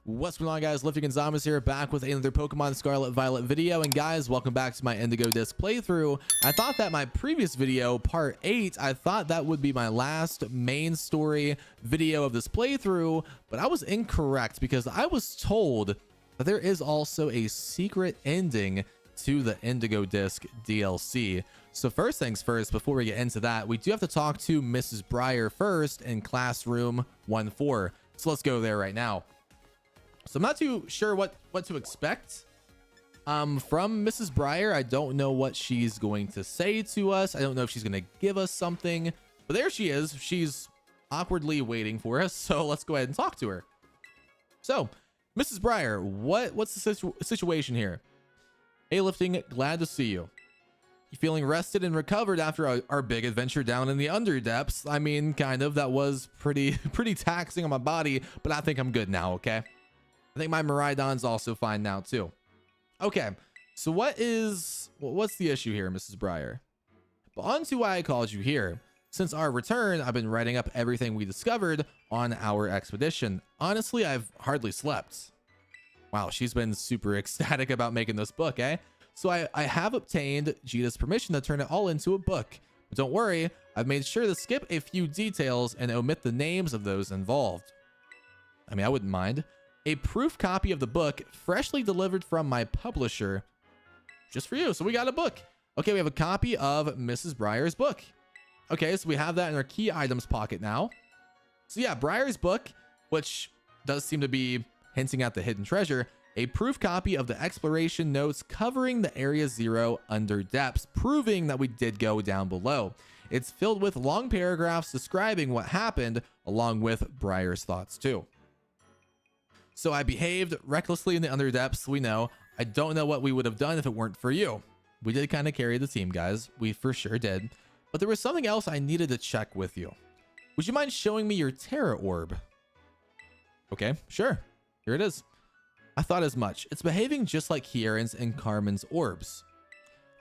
What's going on, guys? Lifting and Zombies here, back with another Pokemon Scarlet Violet video. And guys, welcome back to my Indigo Disk playthrough. I thought that my previous video, part 8, I thought that would be my last main story video of this playthrough, but I was incorrect because I was told that there is also a secret ending to the Indigo Disk DLC. So first things first, before we get into that, we do have to talk to Mrs. Breyer first in classroom 1-4. So let's go there right now. So I'm not too sure what to expect from Mrs. Breyer. I don't know what she's going to say to us. I don't know if she's going to give us something, but there she is. She's awkwardly waiting for us. So let's go ahead and talk to her. So Mrs. Breyer, what's the situation here? Hey, Lifting, glad to see you. You feeling rested and recovered after our big adventure down in the underdepths? I mean, kind of. That was pretty taxing on my body, but I think I'm good now, okay? I think my Miraidon's also fine now too. Okay, so what's the issue here, Mrs. Breyer? But on to why I called you here. Since our return, I've been writing up everything we discovered on our expedition. Honestly, I've hardly slept. Wow, she's been super ecstatic about making this book, eh? So I have obtained Jita's permission to turn it all into a book. But don't worry, I've made sure to skip a few details and omit the names of those involved. I mean, I wouldn't mind. A proof copy of the book, freshly delivered from my publisher, just for you. So we got a book. Okay, we have a copy of Mrs. Breyer's book. Okay, so we have that in our key items pocket now. So yeah, Breyer's book, which does seem to be hinting at the hidden treasure. A proof copy of the exploration notes covering the Area 0 under depths, proving that we did go down below. It's filled with long paragraphs describing what happened, along with Breyer's thoughts too. So I behaved recklessly in the underdepths, we know. I don't know what we would have done if it weren't for you. We did kind of carry the team, guys. We for sure did. But there was something else I needed to check with you. Would you mind showing me your Terra Orb? Okay, sure. Here it is. I thought as much. It's behaving just like Kieran's and Carmen's orbs.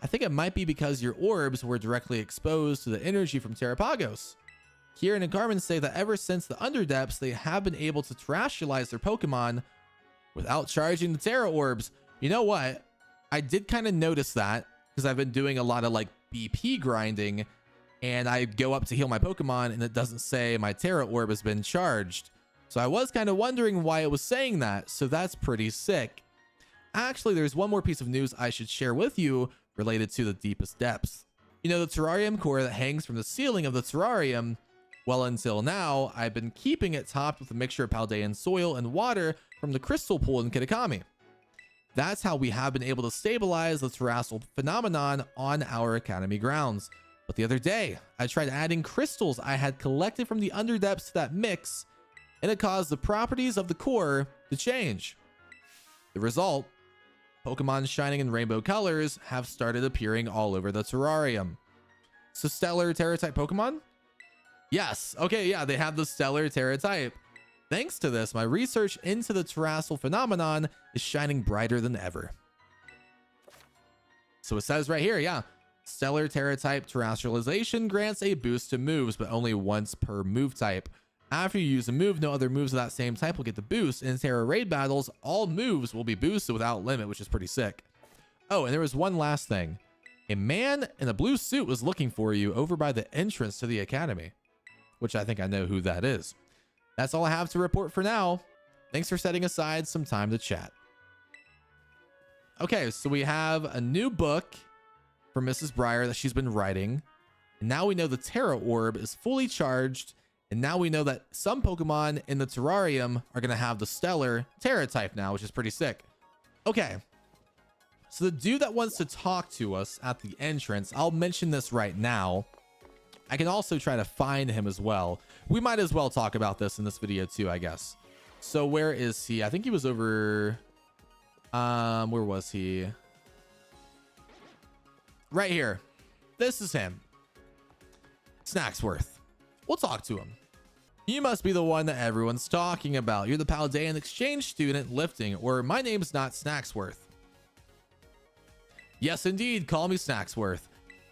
I think it might be because your orbs were directly exposed to the energy from Terapagos. Kieran and Carmen say that ever since the underdepths, they have been able to terrestrialize their Pokemon without charging the Terra Orbs. You know what? I did kind of notice that because I've been doing a lot of like BP grinding, and I go up to heal my Pokemon and it doesn't say my Terra Orb has been charged. So I was kind of wondering why it was saying that. So that's pretty sick. Actually, there's one more piece of news I should share with you related to the deepest depths. You know, the terrarium core that hangs from the ceiling of the terrarium. Well, until now, I've been keeping it topped with a mixture of Paldean soil and water from the crystal pool in Kitakami. That's how we have been able to stabilize the terrestrial phenomenon on our academy grounds. But the other day, I tried adding crystals I had collected from the underdepths to that mix, and it caused the properties of the core to change. The result, Pokemon shining in rainbow colors have started appearing all over the terrarium. So stellar Terra type Pokemon? Yes. Okay, yeah, they have the stellar Terra type. Thanks to this, my research into the terrestrial phenomenon is shining brighter than ever. So it says right here, yeah, stellar Terra type terrestrialization grants a boost to moves, but only once per move type. After you use a move, no other moves of that same type will get the boost. In Terra raid battles, all moves will be boosted without limit, which is pretty sick. Oh, and there was one last thing. A man in a blue suit was looking for you over by the entrance to the academy, which I think I know who that is. That's all I have to report for now. Thanks for setting aside some time to chat. Okay, so we have a new book for Mrs. Breyer that she's been writing. And now we know the Terra Orb is fully charged. And now we know that some Pokemon in the terrarium are going to have the stellar Terra type now, which is pretty sick. Okay. So the dude that wants to talk to us at the entrance, I'll mention this right now. I can also try to find him as well. We might as well talk about this in this video too, I guess. So where is he? I think he was over... where was he? Right here. This is him. Snacksworth. We'll talk to him. You must be the one that everyone's talking about. You're the Paldean exchange student Lifting, or my name's not Snacksworth. Yes, indeed. Call me Snacksworth.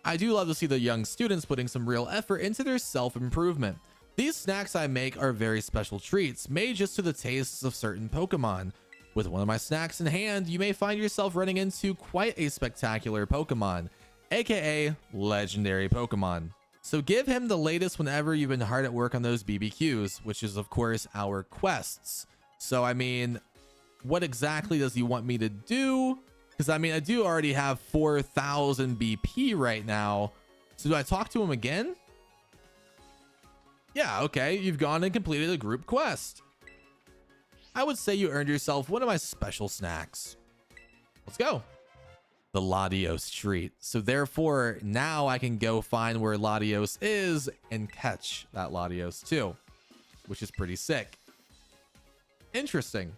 I do love to see the young students putting some real effort into their self-improvement. These snacks I make are very special treats made just to the tastes of certain Pokemon. With one of my snacks in hand, you may find yourself running into quite a spectacular Pokemon, aka legendary Pokemon. So give him the latest whenever you've been hard at work on those BBQs, which is of course our quests. So I mean, what exactly does he want me to do? Because I mean, I do already have 4,000 BP right now. So do I talk to him again? Yeah, okay, you've gone and completed a group quest. I would say you earned yourself one of my special snacks. Let's go. The Latios treat. So therefore, now I can go find where Latios is and catch that Latios too, which is pretty sick. Interesting.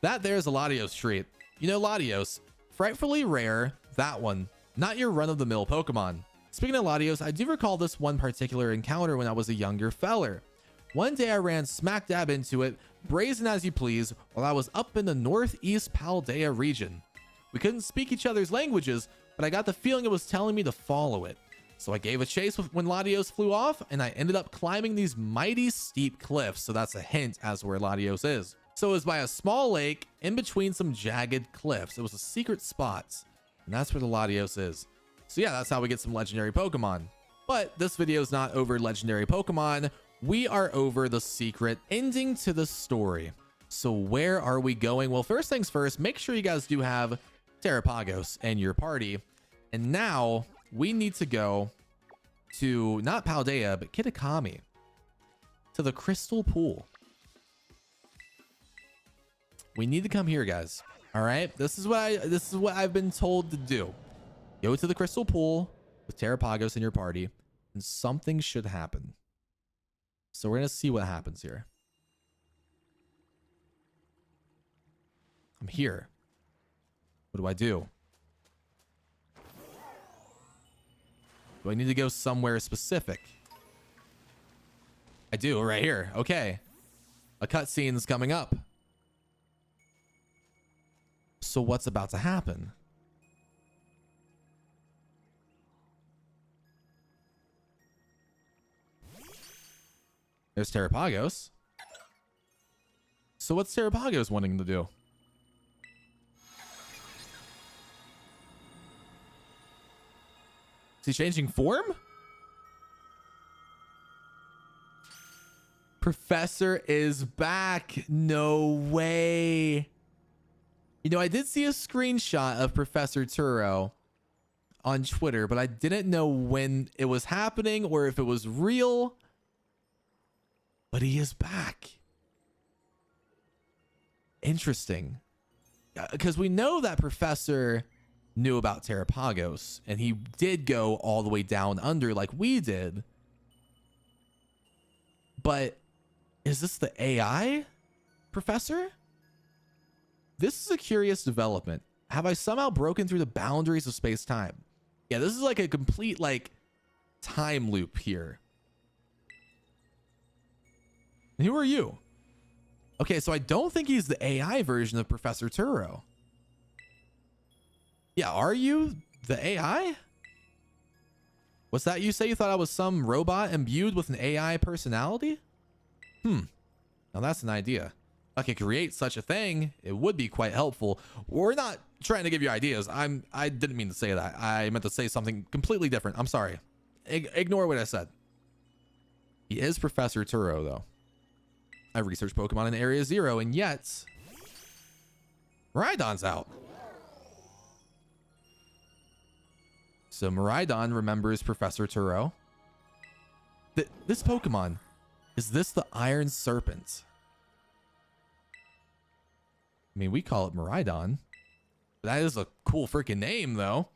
That there's a Latios treat. You know, Latios, frightfully rare, that one, not your run-of-the-mill Pokemon. Speaking of Latios, I do recall this one particular encounter when I was a younger feller. One day I ran smack dab into it, brazen as you please, while I was up in the northeast Paldea region. We couldn't speak each other's languages, but I got the feeling it was telling me to follow it. So I gave a chase when Latios flew off, and I ended up climbing these mighty steep cliffs, so that's a hint as to where Latios is. So it was by a small lake in between some jagged cliffs. It was a secret spot, and that's where the Latios is. So yeah, that's how we get some legendary Pokemon. But this video is not over legendary Pokemon. We are over the secret ending to the story. So where are we going? Well, first things first, make sure you guys do have Terapagos in your party. And now we need to go to not Paldea, but Kitakami, to the Crystal Pool. We need to come here, guys. All right, this is what I've been told to do. Go to the Crystal Pool with Terapagos in your party, and something should happen. So we're gonna see what happens here. I'm here. What do I do? Do I need to go somewhere specific? I do, right here. Okay. A cutscene's coming up. So what's about to happen? There's Terapagos. So what's Terapagos wanting to do? Is he changing form? Professor is back. No way. You know, I did see a screenshot of Professor Turo on Twitter, but I didn't know when it was happening or if it was real. But he is back. Interesting. Because we know that Professor knew about Terapagos, and he did go all the way down under like we did. But is this the AI Professor? This is a curious development. Have I somehow broken through the boundaries of space-time? Yeah, this is like a complete like time loop here. Who are you? Okay, so I don't think he's the AI version of Professor Turo. Yeah, are you the AI? What's that you say? You thought I was some robot imbued with an AI personality? Now that's an idea. If I could create such a thing, it would be quite helpful. We're not trying to give you ideas. I didn't mean to say that. I meant to say something completely different. I'm sorry. Ignore what I said. He is Professor Turo, though. I researched Pokemon in Area Zero, and yet Miraidon's out. So Miraidon remembers Professor Turo. This Pokemon, is this the Iron Serpent? I mean, we call it Miraidon. That is a cool freaking name, though.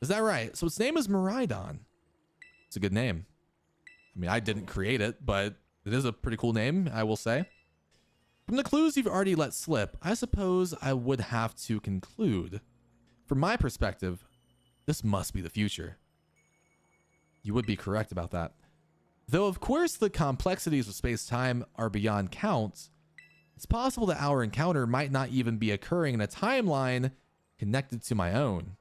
Is that right? So its name is Miraidon. It's a good name. I mean, I didn't create it, but it is a pretty cool name, I will say. From the clues you've already let slip, I suppose I would have to conclude. From my perspective, this must be the future. You would be correct about that. Though, of course, the complexities of space-time are beyond count, it's possible that our encounter might not even be occurring in a timeline connected to my own.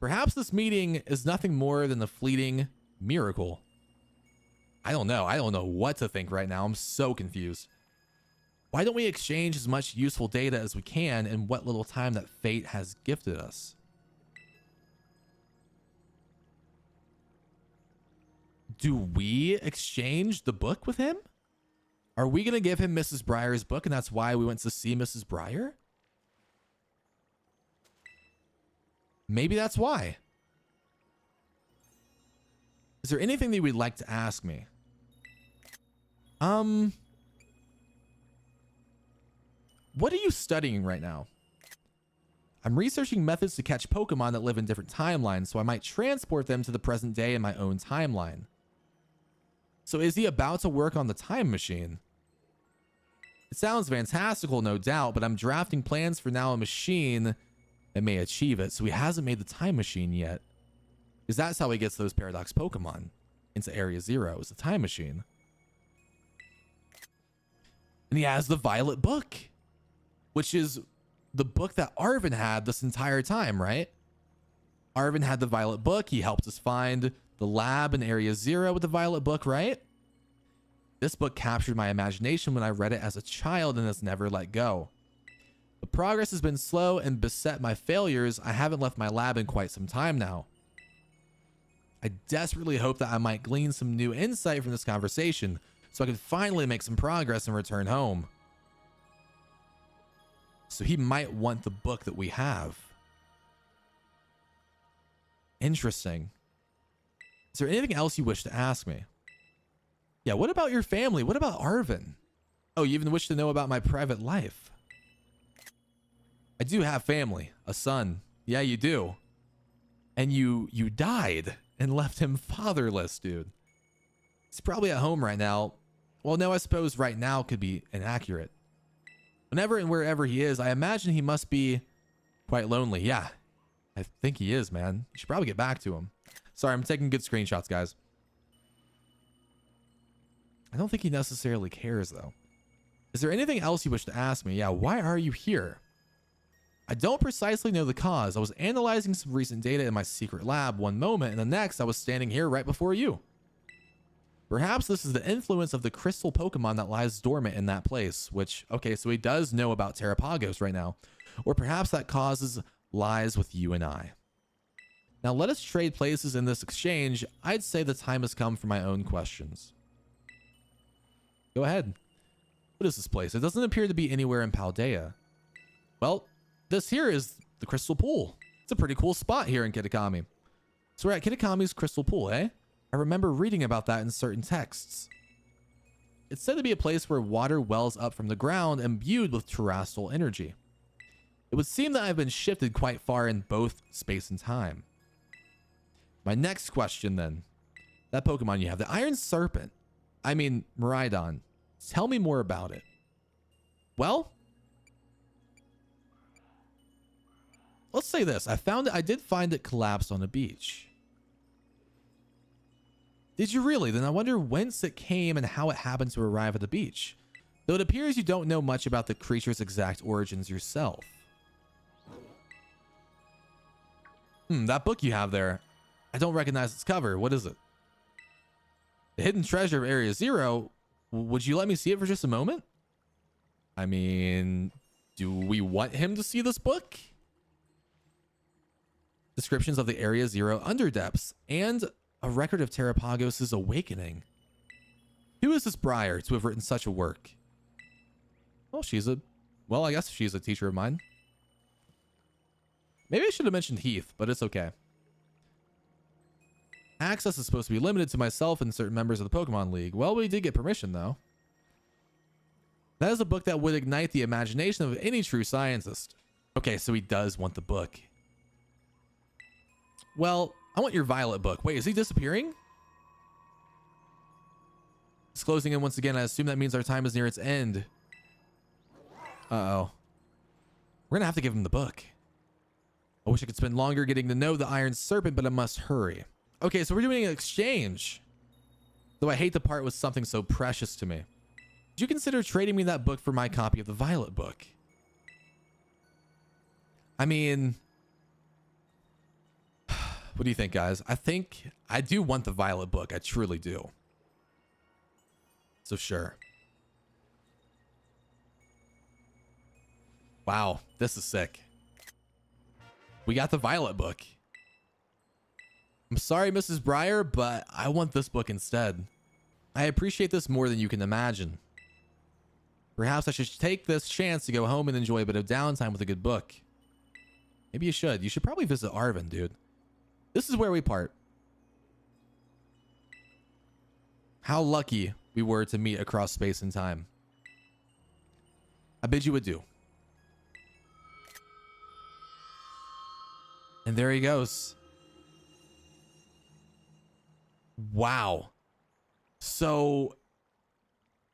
Perhaps this meeting is nothing more than a fleeting miracle. I don't know. I don't know what to think right now. I'm so confused. Why don't we exchange as much useful data as we can in what little time that fate has gifted us? Do we exchange the book with him? Are we going to give him Mrs. Breyer's book and that's why we went to see Mrs. Breyer? Maybe that's why. Is there anything that you'd like to ask me? What are you studying right now? I'm researching methods to catch Pokemon that live in different timelines, so I might transport them to the present day in my own timeline. So is he about to work on the time machine? It sounds fantastical, no doubt, but I'm drafting plans for now a machine that may achieve it, so he hasn't made the time machine yet. Because that's how he gets those Paradox Pokemon into Area Zero, is the time machine. And he has the Violet Book, which is the book that Arvin had this entire time, right? Arvin had the Violet Book. He helped us find the lab in Area Zero with the Violet Book, right? This book captured my imagination when I read it as a child and has never let go. The progress has been slow and beset my failures. I haven't left my lab in quite some time now. I desperately hope that I might glean some new insight from this conversation so I can finally make some progress and return home. So he might want the book that we have. Interesting. Is there anything else you wish to ask me? Yeah, what about your family? What about Arvin? Oh, you even wish to know about my private life? I do have family, a son. Yeah, you do. And you died and left him fatherless, dude. He's probably at home right now. Well, no, I suppose right now could be inaccurate. Whenever and wherever he is, I imagine he must be quite lonely. Yeah, I think he is, man. You should probably get back to him. Sorry, I'm taking good screenshots, guys. I don't think he necessarily cares, though. Is there anything else you wish to ask me? Yeah, why are you here? I don't precisely know the cause. I was analyzing some recent data in my secret lab one moment, and the next I was standing here right before you. Perhaps this is the influence of the crystal Pokemon that lies dormant in that place, which, okay, so he does know about Terapagos right now. Or perhaps that causes lies with you and I. Now let us trade places in this exchange. I'd say the time has come for my own questions. Go ahead. What is this place? It doesn't appear to be anywhere in Paldea. Well, this here is the Crystal Pool. It's a pretty cool spot here in Kitakami. So we're at Kitakami's Crystal Pool, eh? I remember reading about that in certain texts. It's said to be a place where water wells up from the ground imbued with terrestrial energy. It would seem that I've been shifted quite far in both space and time. My next question then. That Pokemon you have, the Iron Serpent. I mean, Miraidon. Tell me more about it. Well, let's say this. I did find it collapsed on a beach. Did you really? Then I wonder whence it came and how it happened to arrive at the beach. Though it appears you don't know much about the creature's exact origins yourself. That book you have there. I don't recognize its cover. What is it? The Hidden Treasure of Area Zero. Would you let me see it for just a moment? I mean, do we want him to see this book? Descriptions of the Area Zero underdepths and a record of Terapagos' awakening. Who is this Breyer to have written such a work? Well, I guess she's a teacher of mine. Maybe I should have mentioned Heath, but it's okay. Access is supposed to be limited to myself and certain members of the Pokemon League. Well, we did get permission, though. That is a book that would ignite the imagination of any true scientist. Okay, so he does want the book. Well, I want your Violet book. Wait, is he disappearing? It's closing in once again. I assume that means our time is near its end. Uh-oh. We're gonna have to give him the book. I wish I could spend longer getting to know the Iron Serpent, but I must hurry. Okay, so we're doing an exchange. Though I hate to part with something so precious to me. Would you consider trading me that book for my copy of the Violet book? I mean, what do you think, guys? I think I do want the Violet book. I truly do. So sure. Wow, this is sick. We got the Violet book. I'm sorry, Mrs. Breyer, but I want this book instead. I appreciate this more than you can imagine. Perhaps I should take this chance to go home and enjoy a bit of downtime with a good book. Maybe you should. You should probably visit Arvin, dude. This is where we part. How lucky we were to meet across space and time. I bid you adieu. And there he goes. Wow. So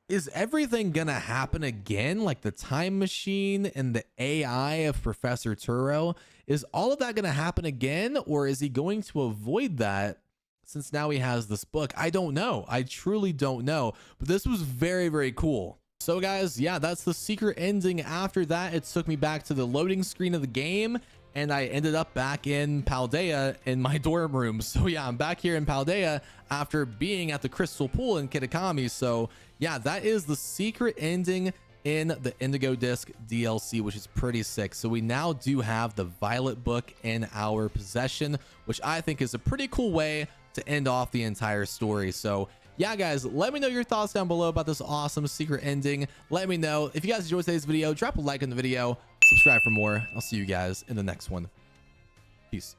is everything gonna happen again? Like the time machine and the AI of Professor Turo? Is all of that gonna happen again? Or is he going to avoid that since now he has this book? I don't know. I truly don't know. But this was very, very cool. So guys, yeah, that's the secret ending. After that, it took me back to the loading screen of the game, and I ended up back in Paldea in my dorm room. So yeah, I'm back here in Paldea after being at the Crystal Pool in Kitakami. So yeah, that is the secret ending in the Indigo Disk DLC, which is pretty sick. So we now do have the Violet book in our possession, which I think is a pretty cool way to end off the entire story. So yeah, guys, let me know your thoughts down below about this awesome secret ending. Let me know if you guys enjoyed today's video. Drop a like on the video, subscribe for more. I'll see you guys in the next one. Peace.